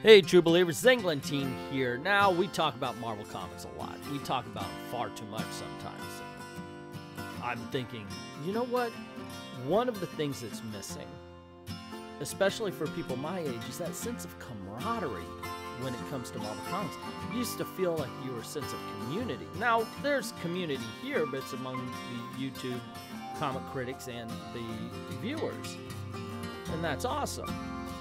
Hey, true believers, ENGLENTINE here. Now, we talk about Marvel Comics a lot. We talk about it far too much sometimes. I'm thinking, you know what? One of the things that's missing, especially for people my age, is that sense of camaraderie when it comes to Marvel Comics. You used to feel like you were a sense of community. Now, there's community here, but it's among the YouTube comic critics and the viewers. And that's awesome.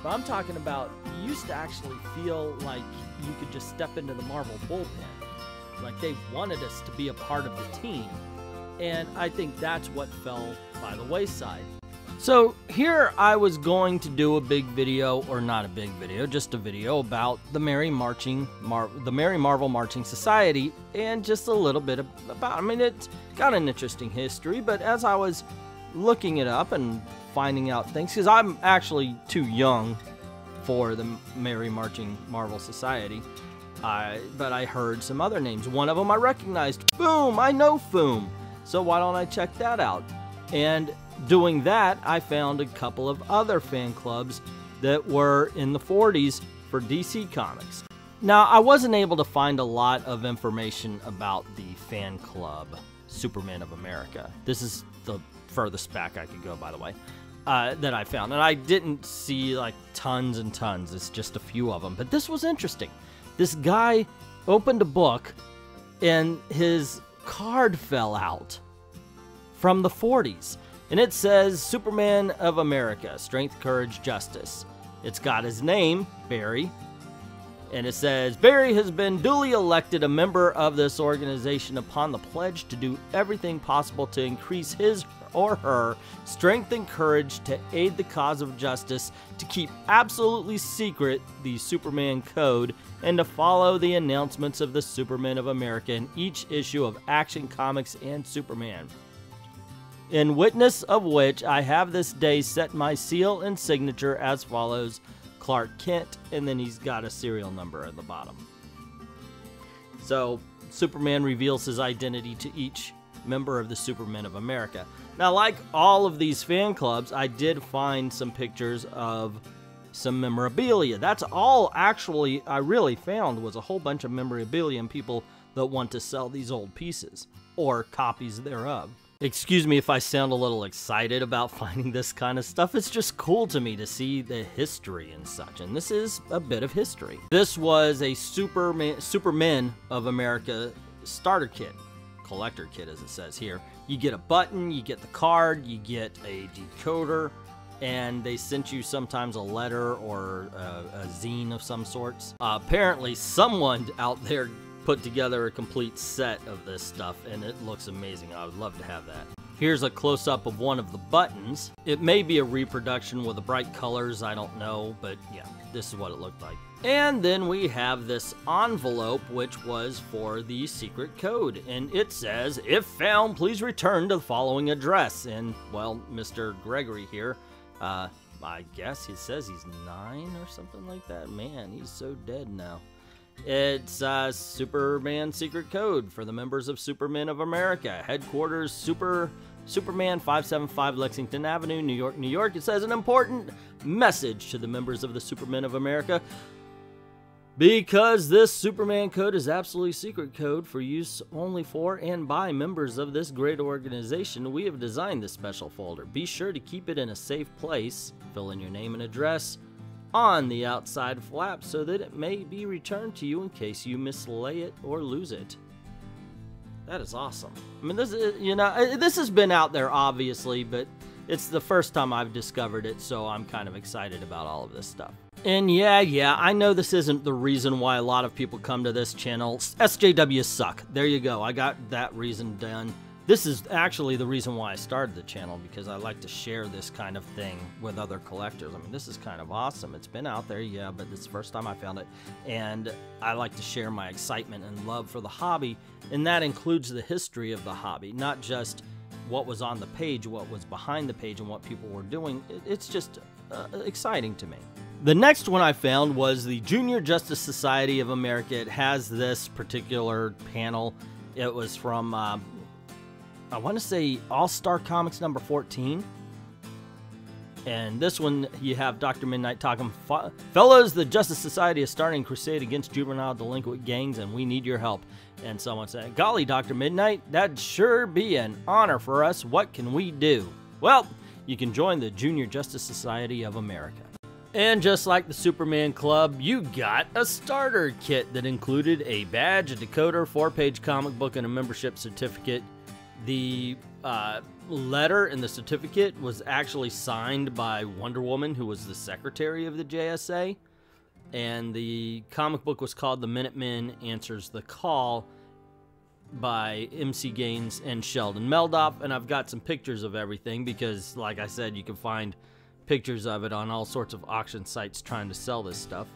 But I'm talking about, you used to actually feel like you could just step into the Marvel bullpen. Like they wanted us to be a part of the team. And I think that's what fell by the wayside. So here I was going to do a big video, or not a big video, just a video about the Merry Marvel Marching Society, and just a little bit about, I mean, it's got an interesting history, but as I was looking it up and finding out things, because I'm actually too young for the Merry Marching Marvel Society, but I heard some other names. One of them I recognized. Boom! I know Foom! So why don't I check that out? And doing that, I found a couple of other fan clubs that were in the 40s for DC Comics. Now, I wasn't able to find a lot of information about the fan club Superman of America. This is the furthest back I could go, by the way, that I found. And I didn't see like tons and tons. It's just a few of them. But this was interesting. This guy opened a book and his card fell out from the 40s. And it says Superman of America, Strength, Courage, Justice. It's got his name, Barry. And it says, Barry has been duly elected a member of this organization upon the pledge to do everything possible to increase his or her strength and courage to aid the cause of justice, to keep absolutely secret the Superman Code, and to follow the announcements of the Superman of America in each issue of Action Comics and Superman. In witness of which I have this day set my seal and signature as follows, Clark Kent, and then he's got a serial number at the bottom. So Superman reveals his identity to each member of the Supermen of America. Now, like all of these fan clubs, I did find some pictures of some memorabilia. That's all actually I really found, was a whole bunch of memorabilia and people that want to sell these old pieces or copies thereof. Excuse me if I sound a little excited about finding this kind of stuff. It's just cool to me to see the history and such, and this is a bit of history. This was a Supermen of America starter kit, collector kit as it says here. You get a button, you get the card, you get a decoder, and they sent you sometimes a letter or a zine of some sorts. Apparently someone out there put together a complete set of this stuff, and it looks amazing. I would love to have that. Here's a close-up of one of the buttons. It may be a reproduction with the bright colors, I don't know, but yeah, this is what it looked like. And then we have this envelope, which was for the secret code, and it says, if found, please return to the following address. And, well, Mr. Gregory here, I guess he says he's 9 or something like that. Man, he's so dead now. It's Superman Secret Code for the members of Supermen of America. Headquarters, Superman 575 Lexington Avenue, New York, New York. It says an important message to the members of the Supermen of America. Because this Superman code is absolutely secret code for use only for and by members of this great organization, we have designed this special folder. Be sure to keep it in a safe place. Fill in your name and address on the outside flap so that it may be returned to you in case you mislay it or lose it. That is awesome. I mean, this is, you know, this has been out there obviously, but it's the first time I've discovered it, so I'm kind of excited about all of this stuff. And yeah, I know this isn't the reason why a lot of people come to this channel. SJWs suck. There you go. I got that reason done. This is actually the reason why I started the channel, because I like to share this kind of thing with other collectors. I mean, this is kind of awesome. It's been out there, yeah, but it's the first time I found it. And I like to share my excitement and love for the hobby, and that includes the history of the hobby, not just what was on the page, what was behind the page, and what people were doing. It's just exciting to me. The next one I found was the Junior Justice Society of America. It has this particular panel. It was from I want to say All-Star Comics number 14. And this one, you have Dr. Midnight talking, fellas, the Justice Society is starting a crusade against juvenile delinquent gangs, and we need your help. And someone said, golly, Dr. Midnight, that'd sure be an honor for us. What can we do? Well, you can join the Junior Justice Society of America. And just like the Superman Club, you got a starter kit that included a badge, a decoder, 4-page comic book, and a membership certificate. The letter in the certificate was actually signed by Wonder Woman, who was the secretary of the JSA. And the comic book was called The Minutemen Answers the Call by MC Gaines and Sheldon Meldoff. And I've got some pictures of everything because, like I said, you can find pictures of it on all sorts of auction sites trying to sell this stuff.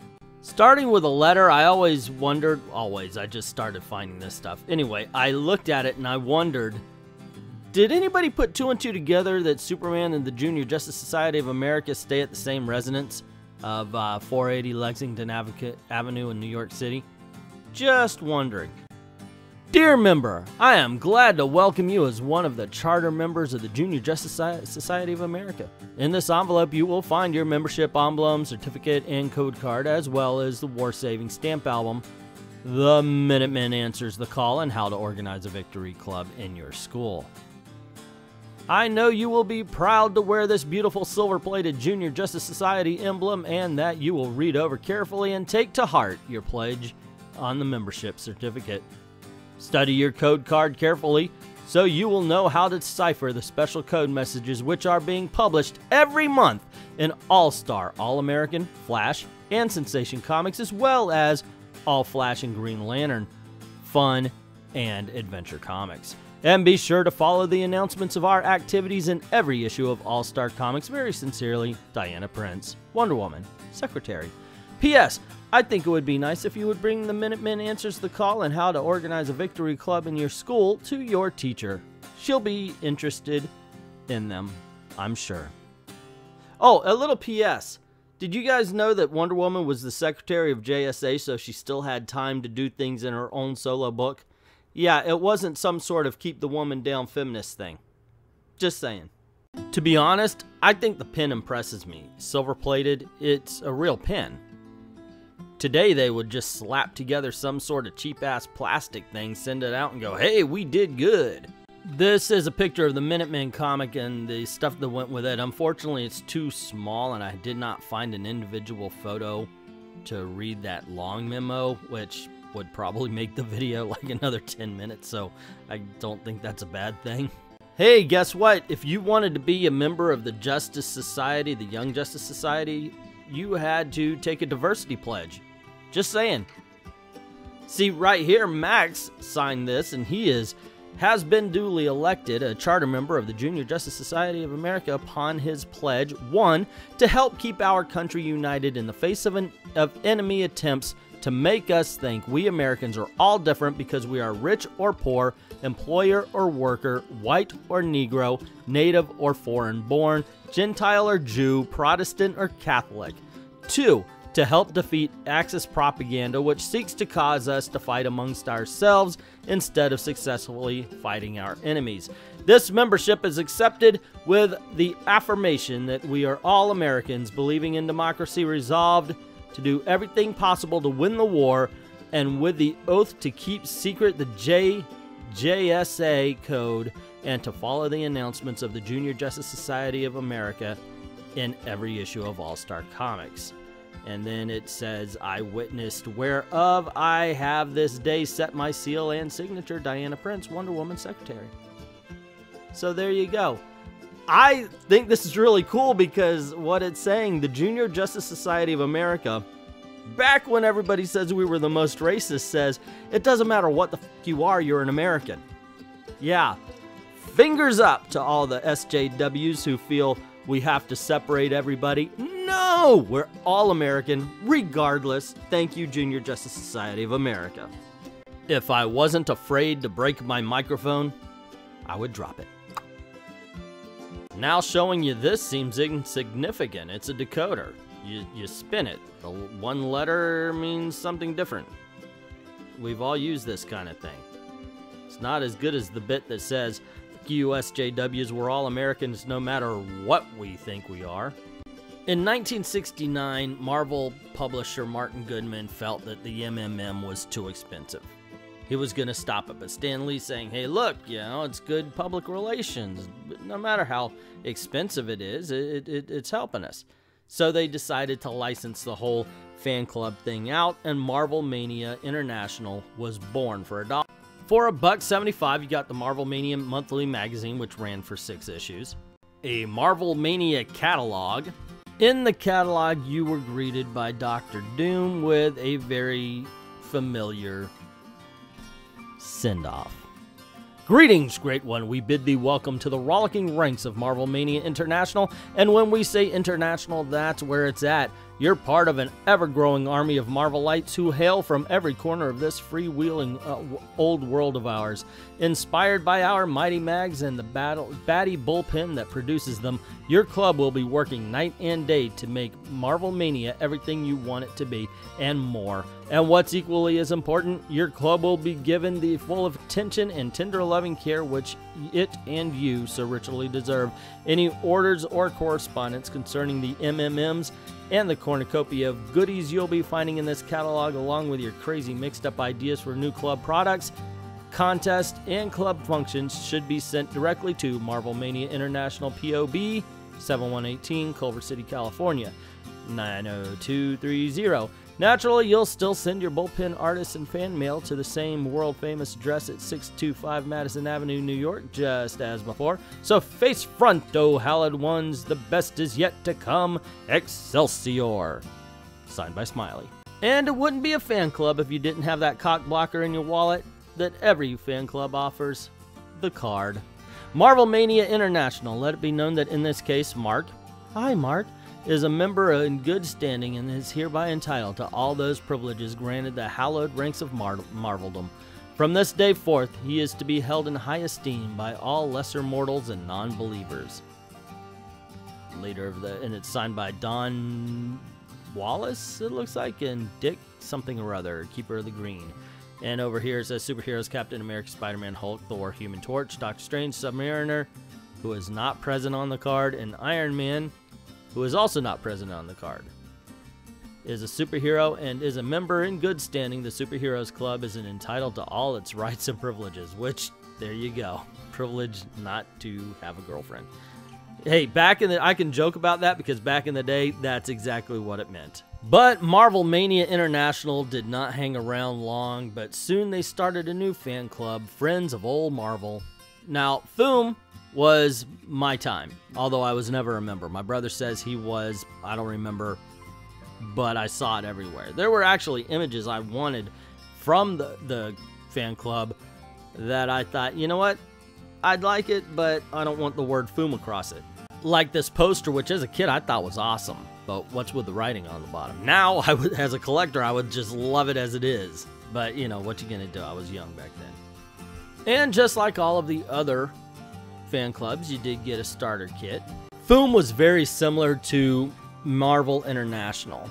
Starting with a letter, I always wondered, I just started finding this stuff. Anyway, I looked at it and I wondered, did anybody put 2 and 2 together that Superman and the Junior Justice Society of America stay at the same residence of 480 Lexington Avenue in New York City? Just wondering. Dear member, I am glad to welcome you as one of the charter members of the Junior Justice Society of America. In this envelope, you will find your membership emblem, certificate, and code card, as well as the War Saving Stamp album, The Minutemen Answers the Call, and How to Organize a Victory Club in your school. I know you will be proud to wear this beautiful silver-plated Junior Justice Society emblem, and that you will read over carefully and take to heart your pledge on the membership certificate. Study your code card carefully so you will know how to decipher the special code messages which are being published every month in All-Star, All-American, Flash, and Sensation Comics, as well as All Flash and Green Lantern, Fun, and Adventure Comics. And be sure to follow the announcements of our activities in every issue of All-Star Comics. Very sincerely, Diana Prince, Wonder Woman, Secretary. P.S. I think it would be nice if you would bring the Minutemen Answers the Call and How to Organize a Victory Club in your school to your teacher. She'll be interested in them, I'm sure. Oh, a little P.S. Did you guys know that Wonder Woman was the secretary of JSA, so she still had time to do things in her own solo book? Yeah, it wasn't some sort of keep the woman down feminist thing. Just saying. To be honest, I think the pen impresses me. Silver-plated, it's a real pen. Today they would just slap together some sort of cheap-ass plastic thing, send it out and go, hey, we did good. This is a picture of the Minutemen comic and the stuff that went with it. Unfortunately, it's too small and I did not find an individual photo to read that long memo, which would probably make the video like another 10 minutes, so I don't think that's a bad thing. Hey, guess what? If you wanted to be a member of the Justice Society, the Young Justice Society, you had to take a diversity pledge. Just saying. See, right here, Max signed this, and he has been duly elected a charter member of the Junior Justice Society of America upon his pledge, 1, to help keep our country united in the face of enemy attempts to make us think we Americans are all different because we are rich or poor, employer or worker, white or Negro, native or foreign-born, Gentile or Jew, Protestant or Catholic. 2, to help defeat Axis propaganda, which seeks to cause us to fight amongst ourselves instead of successfully fighting our enemies. This membership is accepted with the affirmation that we are all Americans, believing in democracy, resolved to do everything possible to win the war, and with the oath to keep secret the JSA code and to follow the announcements of the Junior Justice Society of America in every issue of All-Star Comics. And then it says, I witnessed whereof I have this day set my seal and signature, Diana Prince, Wonder Woman Secretary. So there you go. I think this is really cool because what it's saying, the Junior Justice Society of America, back when everybody says we were the most racist, says, it doesn't matter what the f you are, you're an American. Yeah, fingers up to all the SJWs who feel we have to separate everybody. No, we're all American, regardless. Thank you, Junior Justice Society of America. If I wasn't afraid to break my microphone, I would drop it. Now showing you this seems insignificant. It's a decoder. You spin it. The one letter means something different. We've all used this kind of thing. It's not as good as the bit that says, you SJWs, we're all Americans no matter what we think we are. In 1969, Marvel publisher Martin Goodman felt that the MMM was too expensive. He was going to stop it, but Stan Lee saying, hey, look, you know, it's good public relations. No matter how expensive it is, it's helping us. So they decided to license the whole fan club thing out, and Marvel Mania International was born for $1. For $1.75, you got the Marvel Mania monthly magazine, which ran for 6 issues. A Marvel Mania catalog. In the catalog, you were greeted by Dr. Doom with a very familiar send-off. Greetings, great one. We bid thee welcome to the rollicking ranks of Marvel Mania International, and when we say international, that's where it's at. You're part of an ever-growing army of Marvelites who hail from every corner of this freewheeling old world of ours. Inspired by our mighty mags and the batty bullpen that produces them, your club will be working night and day to make Marvel Mania everything you want it to be, and more. And what's equally as important, your club will be given the full of attention and tender loving care which it and you so richly deserve. Any orders or correspondence concerning the MMMs and the cornucopia of goodies you'll be finding in this catalog, along with your crazy mixed up ideas for new club products, contests, and club functions, should be sent directly to Marvel Mania International, P.O. 7118, Culver City, California, 90230. Naturally, you'll still send your bullpen artists and fan mail to the same world-famous address at 625 Madison Avenue, New York, just as before. So face front, oh hallowed ones, the best is yet to come. Excelsior. Signed by Smiley. And it wouldn't be a fan club if you didn't have that cock blocker in your wallet that every fan club offers, the card. Marvel Mania International. Let it be known that in this case, Mark, hi Mark, is a member in good standing and is hereby entitled to all those privileges granted the hallowed ranks of Marveldom. From this day forth, he is to be held in high esteem by all lesser mortals and non-believers. Leader of the, and it's signed by Don Wallace, it looks like, and Dick something or other, Keeper of the Green. And over here it says superheroes: Captain America, Spider-Man, Hulk, Thor, Human Torch, Doctor Strange, Submariner, who is not present on the card, and Iron Man, who is also not present on the card, is a superhero and is a member in good standing. The Superheroes Club is entitled to all its rights and privileges, which, there you go. Privilege not to have a girlfriend. Hey, back in the, I can joke about that because back in the day, that's exactly what it meant. But Marvel Mania International did not hang around long, but soon they started a new fan club, Friends of Old Marvel. Now, Foom was my time, although I was never a member. My brother says he was, I don't remember, but I saw it everywhere. There were actually images I wanted from the fan club that I thought, you know what, I'd like it, but I don't want the word Foom across it. Like this poster, which as a kid I thought was awesome, but what's with the writing on the bottom? Now, as a collector, I would just love it as it is. But, you know, what you gonna do? I was young back then. And just like all of the other fan clubs, you did get a starter kit. Foom was very similar to Marvel International.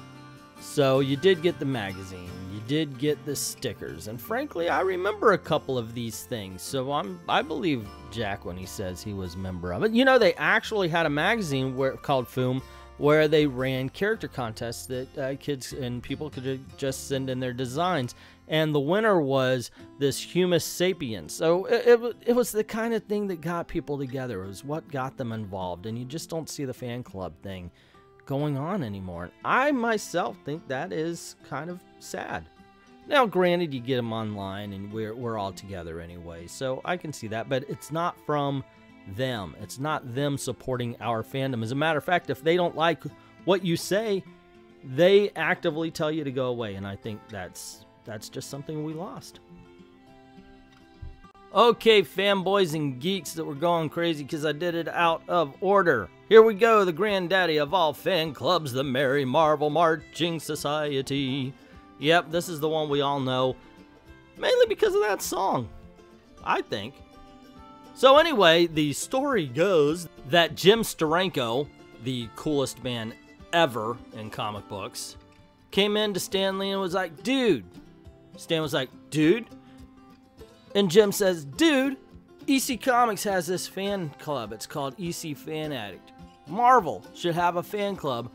So you did get the magazine, you did get the stickers, and frankly, I remember a couple of these things. So I believe Jack when he says he was a member of it. You know, they actually had a magazine called Foom, where they ran character contests that kids and people could just send in their designs. And the winner was this Humus Sapiens. So it was the kind of thing that got people together. It was what got them involved. And you just don't see the fan club thing going on anymore. And I myself think that is kind of sad. Now, granted, you get them online and we're all together anyway, so I can see that. But it's not from them. It's not them supporting our fandom. As a matter of fact, if they don't like what you say, they actively tell you to go away. And I think that's just something we lost. Okay, fanboys and geeks that were going crazy because I did it out of order. Here we go, the granddaddy of all fan clubs, the Merry Marvel Marching Society. Yep, this is the one we all know, mainly because of that song, I think. So anyway, the story goes that Jim Steranko, the coolest man ever in comic books, came in to Stan Lee and was like, dude. Stan was like, dude? And Jim says, dude, EC Comics has this fan club. It's called EC Fan Addict. Marvel should have a fan club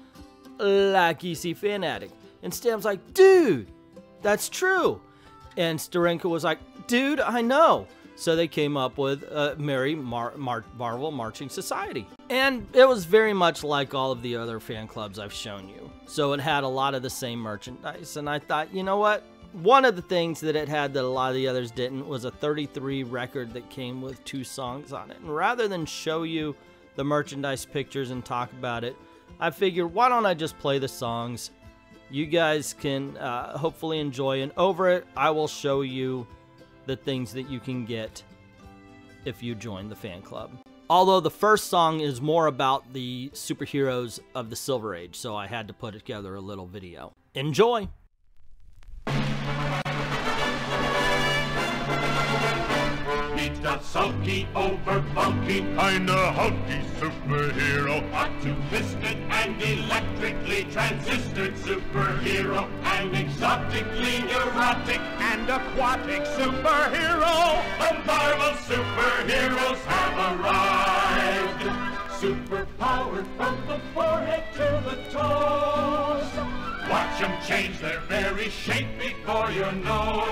like EC Fan Addict. And Stam's like, dude, that's true. And Steranko was like, dude, I know. So they came up with Marvel Marching Society. And it was very much like all of the other fan clubs I've shown you. So it had a lot of the same merchandise. And I thought, you know what? One of the things that it had that a lot of the others didn't was a 33 record that came with 2 songs on it. And rather than show you the merchandise pictures and talk about it, I figured, why don't I just play the songs? You guys can hopefully enjoy, and over it, I will show you the things that you can get if you join the fan club. Although the first song is more about the superheroes of the Silver Age, so I had to put together a little video. Enjoy! He's a sulky, over bulky, kinda hulky superhero. Optimistic and electrically transistored superhero. An exotically neurotic and aquatic superhero. The Marvel superheroes have arrived. Superpowered from the forehead to the toes. Watch them change their very shape before your nose.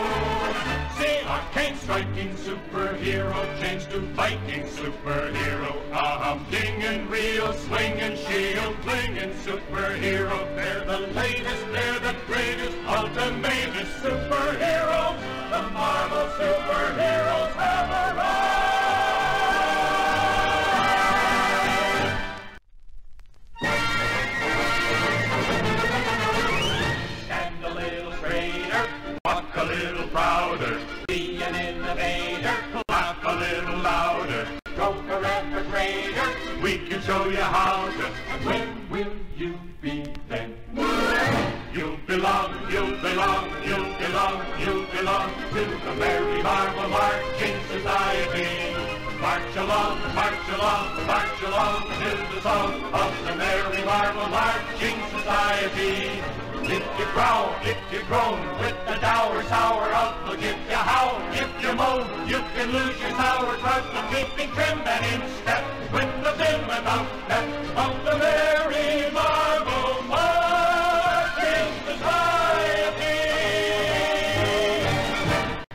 See our CAIN striking superhero change to Viking superhero. A humdinging, real swinging, shield flinging superhero. They're the latest, they're the greatest, ultimatest superheroes. The Marvel superheroes have arrived. Walk a little prouder, be an innovator, laugh a little louder, go forever greater, we can show you how to, and when will you be then? You'll belong, you'll belong, you'll belong, you'll belong to the Merry Marvel Marching Society. March along, march along, march along to the song of the Merry Marvel Marching Society. If you growl, if you groan, with the dour, sour outlook, if you howl, if you moan, you can lose your sour crust of keeping trim and in step with the vim and outstep of the Merry Marvel Marching Society.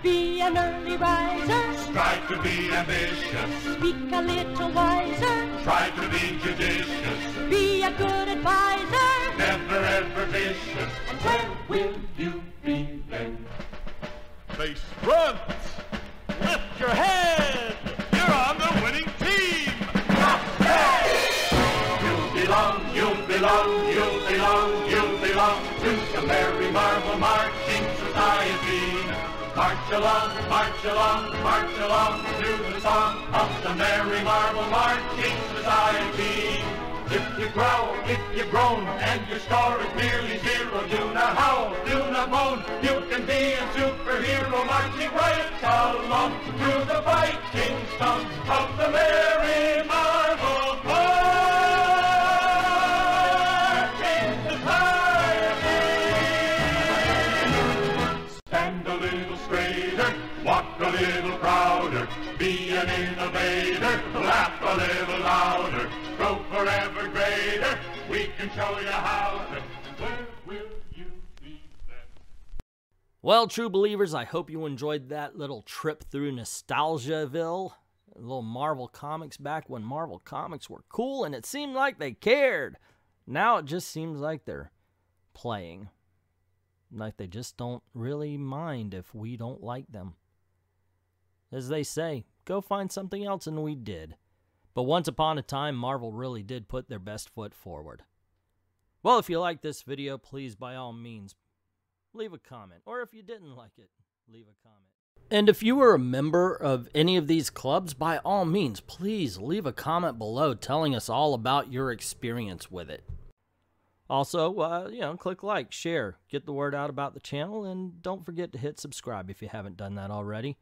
Be an early riser, Strive to be ambitious, speak a little wiser, try to be judicious, be a good advisor, never ever vicious. and when will You be then? Face front! Lift your head! You're on the winning team! You belong, you belong, you belong, you belong to the Merry Marvel Marching Society. March along, march along, march along to the song of the Merry Marvel Marching Society. If you growl, if you groan, and your score is nearly zero, do not howl, do not moan, you can be a superhero marching right along to the Viking song of the Merry Marvel Marching Society. Stand a little straighter, walk a little prouder, be an innovator, laugh a little louder, grow forever greater, we can show you how to. Where will you be then? Well, true believers, I hope you enjoyed that little trip through Nostalgiaville. A little Marvel Comics back when Marvel Comics were cool and it seemed like they cared. Now it just seems like they're playing. Like they just don't really mind if we don't like them. As they say, go find something else, and we did. But once upon a time, Marvel really did put their best foot forward. Well, if you liked this video, please, by all means, leave a comment. Or if you didn't like it, leave a comment. And if you were a member of any of these clubs, by all means, please leave a comment below telling us all about your experience with it. Also, click like, share, get the word out about the channel, and don't forget to hit subscribe if you haven't done that already.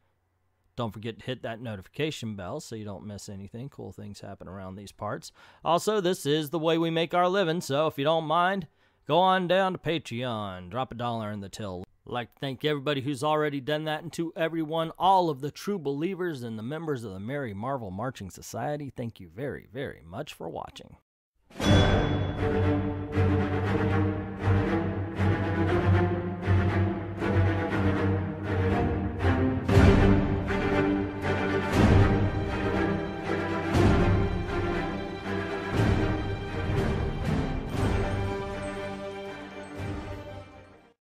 Don't forget to hit that notification bell so you don't miss anything. Cool things happen around these parts. Also, this is the way we make our living, so if you don't mind, go on down to Patreon. Drop $1 in the till. I'd like to thank everybody who's already done that, and to everyone, all of the true believers and the members of the Merry Marvel Marching Society, thank you very, very much for watching.